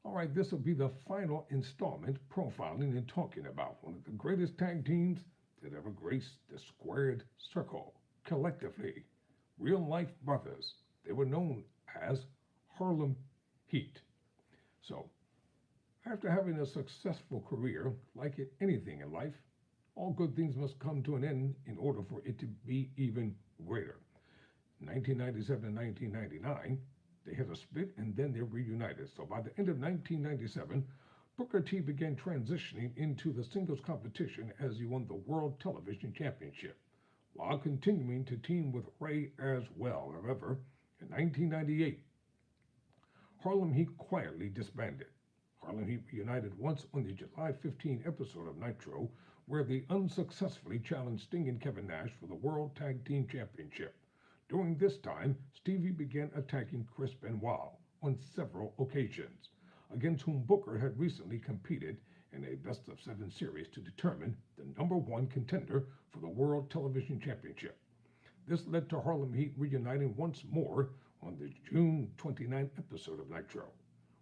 All right, this will be the final installment profiling and talking about one of the greatest tag teams that ever graced the squared circle. Collectively, real life brothers. They were known as Harlem Heat. So, after having a successful career, like in anything in life, all good things must come to an end in order for it to be even greater. 1997 and 1999, they had a split and then they reunited. So by the end of 1997, Booker T began transitioning into the singles competition as he won the World Television Championship, while continuing to team with Ray as well. However, in 1998, Harlem Heat quietly disbanded. Harlem Heat reunited once on the July 15 episode of Nitro, where they unsuccessfully challenged Sting and Kevin Nash for the World Tag Team Championship. During this time, Stevie began attacking Chris Benoit on several occasions, against whom Booker had recently competed in a best of seven series to determine the number one contender for the World Television Championship. This led to Harlem Heat reuniting once more on the June 29 episode of Nitro,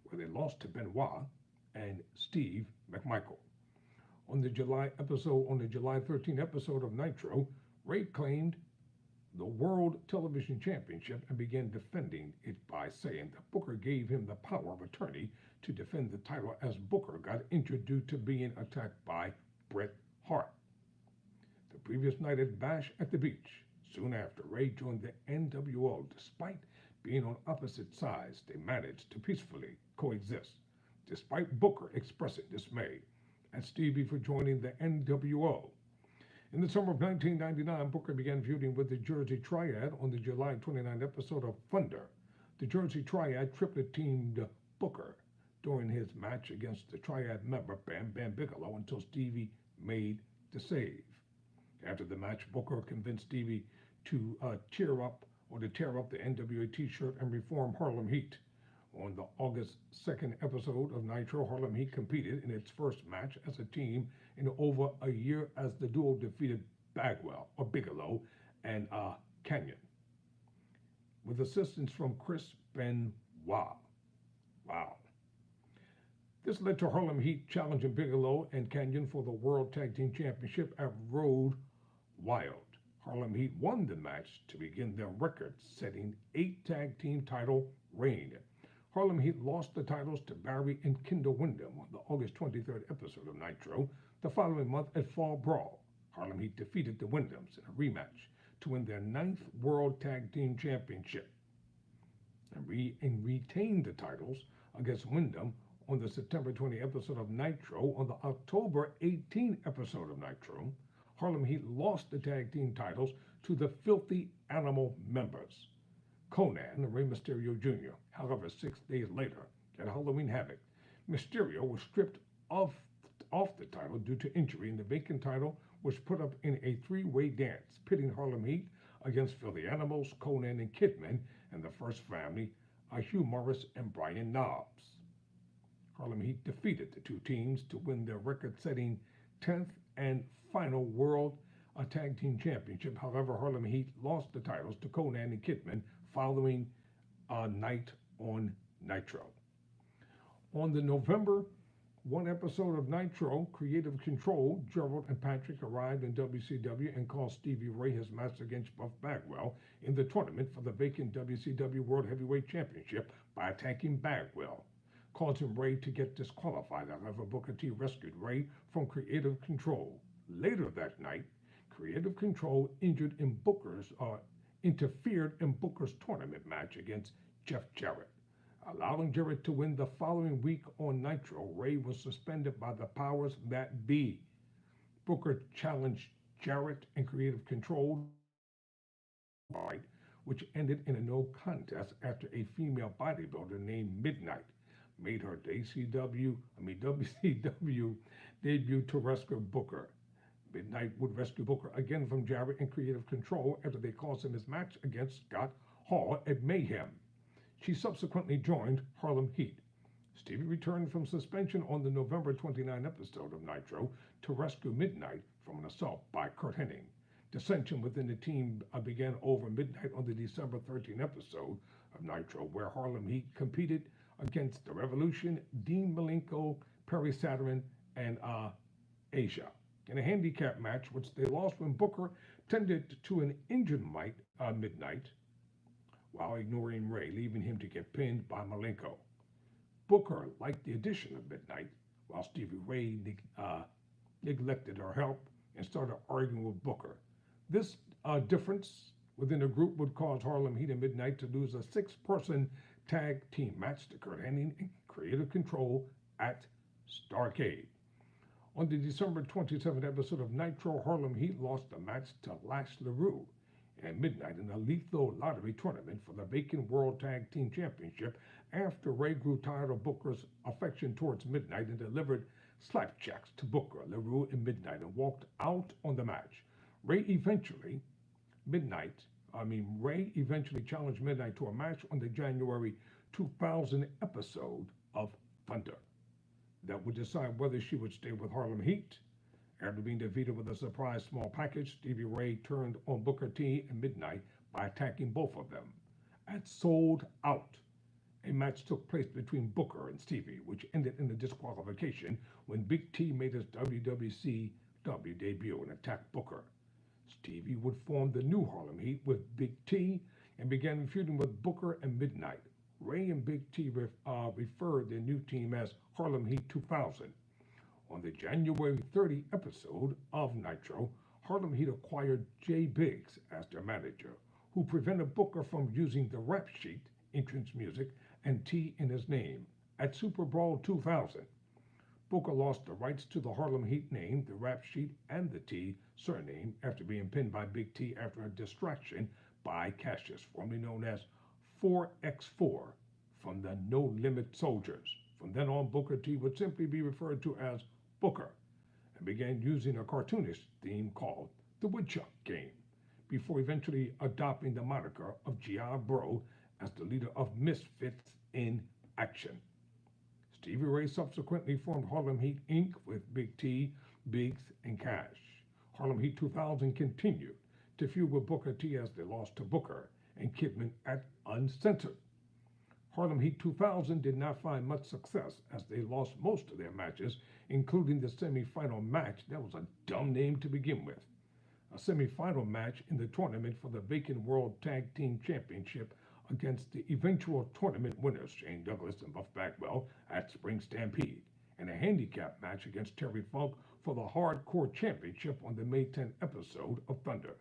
where they lost to Benoit and Steve McMichael. On the July 13 episode of Nitro, Ray claimed the World Television Championship and began defending it by saying that Booker gave him the power of attorney to defend the title as Booker got injured due to being attacked by Bret Hart. The previous night at Bash at the Beach, soon after Ray joined the NWO, despite being on opposite sides, they managed to peacefully coexist, despite Booker expressing dismay at Stevie for joining the NWO. In the summer of 1999, Booker began feuding with the Jersey Triad on the July 29 episode of Thunder. The Jersey Triad triplet teamed Booker during his match against the Triad member Bam Bam Bigelow until Stevie made the save. After the match, Booker convinced Stevie to tear up the NWA t-shirt and reform Harlem Heat. On the August 2nd episode of Nitro, Harlem Heat competed in its first match as a team in over a year as the duo defeated Bigelow and Canyon, with assistance from Chris Benoit. Wow. This led to Harlem Heat challenging Bigelow and Canyon for the World Tag Team Championship at Road Wild. Harlem Heat won the match to begin their record-setting 8-tag team title reign. Harlem Heat lost the titles to Barry and Kendall Windham on the August 23rd episode of Nitro. The following month at Fall Brawl, Harlem Heat defeated the Windhams in a rematch to win their 9th World Tag Team Championship and retained the titles against Windham on the September 20 episode of Nitro. On the October 18 episode of Nitro, Harlem Heat lost the tag team titles to the Filthy Animal members, Conan and Rey Mysterio Jr. However, 6 days later, at Halloween Havoc, Mysterio was stripped off the title due to injury, and the vacant title was put up in a three-way dance, pitting Harlem Heat against Filthy Animals, Conan, and Kidman, and the First Family, Hugh Morris and Brian Knobbs. Harlem Heat defeated the two teams to win their record-setting 10th and final World Tag Team Championship. However, Harlem Heat lost the titles to Conan and Kidman following a night on Nitro. On the November 1 episode of Nitro, Creative Control, Gerald and Patrick arrived in WCW and caused Stevie Ray his match against Buff Bagwell in the tournament for the vacant WCW World Heavyweight Championship by attacking Bagwell, causing Ray to get disqualified. However, Booker T rescued Ray from Creative Control. Later that night, Creative Control interfered in Booker's tournament match against Jeff Jarrett, allowing Jarrett to win the following week on Nitro. Ray was suspended by the powers that be. Booker challenged Jarrett and Creative Control, which ended in a no contest after a female bodybuilder named Midnight made her WCW debut to rescue Booker. Midnight would rescue Booker again from Jarrett and Creative Control after they cost him his match against Scott Hall at Mayhem. She subsequently joined Harlem Heat. Stevie returned from suspension on the November 29 episode of Nitro to rescue Midnight from an assault by Curt Hennig. Dissension within the team began over Midnight on the December 13 episode of Nitro, where Harlem Heat competed against the Revolution, Dean Malenko, Perry Saturn, and Asia. In a handicap match, which they lost when Booker tended to an injured midnight while ignoring Ray, leaving him to get pinned by Malenko. Booker liked the addition of Midnight, while Stevie Ray neglected her help and started arguing with Booker. This difference within the group would cause Harlem Heat and Midnight to lose a six-person tag team match to Kurt Hennig and Creative Control at Starrcade. On the December 27th episode of Nitro, Harlem Heat lost the match to Lash LaRue and Midnight in a lethal lottery tournament for the vacant World Tag Team Championship after Ray grew tired of Booker's affection towards Midnight and delivered slapjacks to Booker, LaRue, and Midnight and walked out on the match. Ray eventually challenged Midnight to a match on the January 2000 episode of Thunder that would decide whether she would stay with Harlem Heat. After being defeated with a surprise small package, Stevie Ray turned on Booker T and Midnight by attacking both of them. At Sold Out, a match took place between Booker and Stevie, which ended in a disqualification when Big T made his WWCW debut and attacked Booker. Stevie would form the new Harlem Heat with Big T and began feuding with Booker and Midnight. Ray and Big T referred their new team as Harlem Heat 2000. On the January 30 episode of Nitro, Harlem Heat acquired Jay Biggs as their manager, who prevented Booker from using the rap sheet, entrance music, and T in his name. At Super Brawl 2000, Booker lost the rights to the Harlem Heat name, the rap sheet, and the T surname after being pinned by Big T after a distraction by Cassius, formerly known as 4x4 from the No Limit Soldiers. From then on, Booker T would simply be referred to as Booker and began using a cartoonish theme called the Woodchuck Game before eventually adopting the moniker of G.I. Bro as the leader of Misfits in Action. Stevie Ray subsequently formed Harlem Heat Inc. with Big T, Biggs, and Cash. Harlem Heat 2000 continued to feud with Booker T as they lost to Booker and Kidman at Uncensored. Harlem Heat 2000 did not find much success as they lost most of their matches, including the semi-final match that was a dumb name to begin with. A semi-final match in the tournament for the vacant World Tag Team Championship against the eventual tournament winners, Shane Douglas and Buff Bagwell, at Spring Stampede, and a handicap match against Terry Funk for the Hardcore Championship on the May 10th episode of Thunder.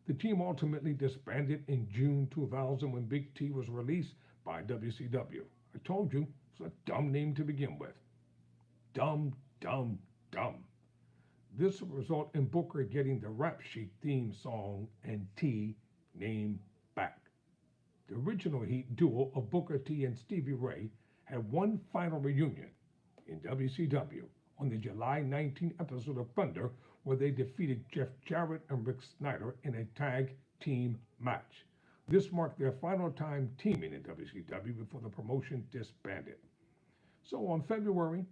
The team ultimately disbanded in June 2000 when Big T was released by WCW. I told you, it's a dumb name to begin with. Dumb, dumb, dumb. This will result in Booker getting the Rap Sheet theme song and T name back. The original Heat duo of Booker T and Stevie Ray had one final reunion in WCW on the July 19 episode of Thunder, where they defeated Jeff Jarrett and Rick Snyder in a tag team match. This marked their final time teaming in WCW before the promotion disbanded. So on February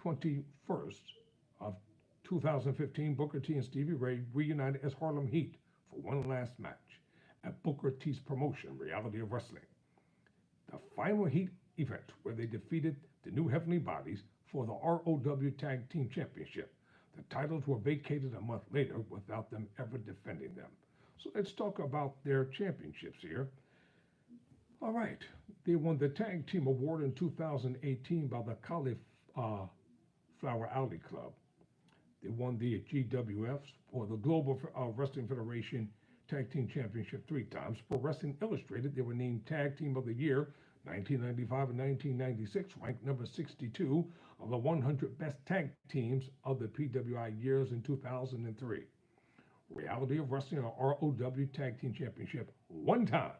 21st of 2015, Booker T and Stevie Ray reunited as Harlem Heat for one last match at Booker T's promotion, Reality of Wrestling, the final Heat event where they defeated the New Heavenly Bodies for the ROW Tag Team Championship. The titles were vacated a month later without them ever defending them. So let's talk about their championships here. All right, they won the Tag Team Award in 2018 by the Cauliflower Alley Club. They won the GWFs, or the Global Wrestling Federation Tag Team Championship 3 times. For Wrestling Illustrated, they were named Tag Team of the Year 1995 and 1996, ranked number 62 of the 100 best tag teams of the PWI years in 2003. Reality of Wrestling, or ROW Tag Team Championship one time,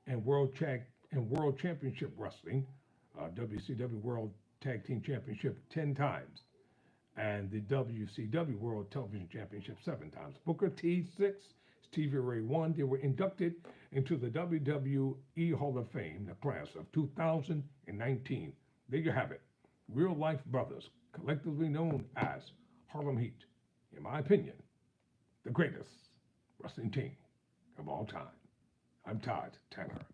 and World Championship Wrestling, WCW World Tag Team Championship 10 times, and the WCW World Television Championship 7 times. Booker T 6, Stevie Ray 1. They were inducted into the WWE Hall of Fame, the class of 2019. There you have it. Real life brothers, collectively known as Harlem Heat. In my opinion, the greatest wrestling team of all time. I'm Todd Tanner.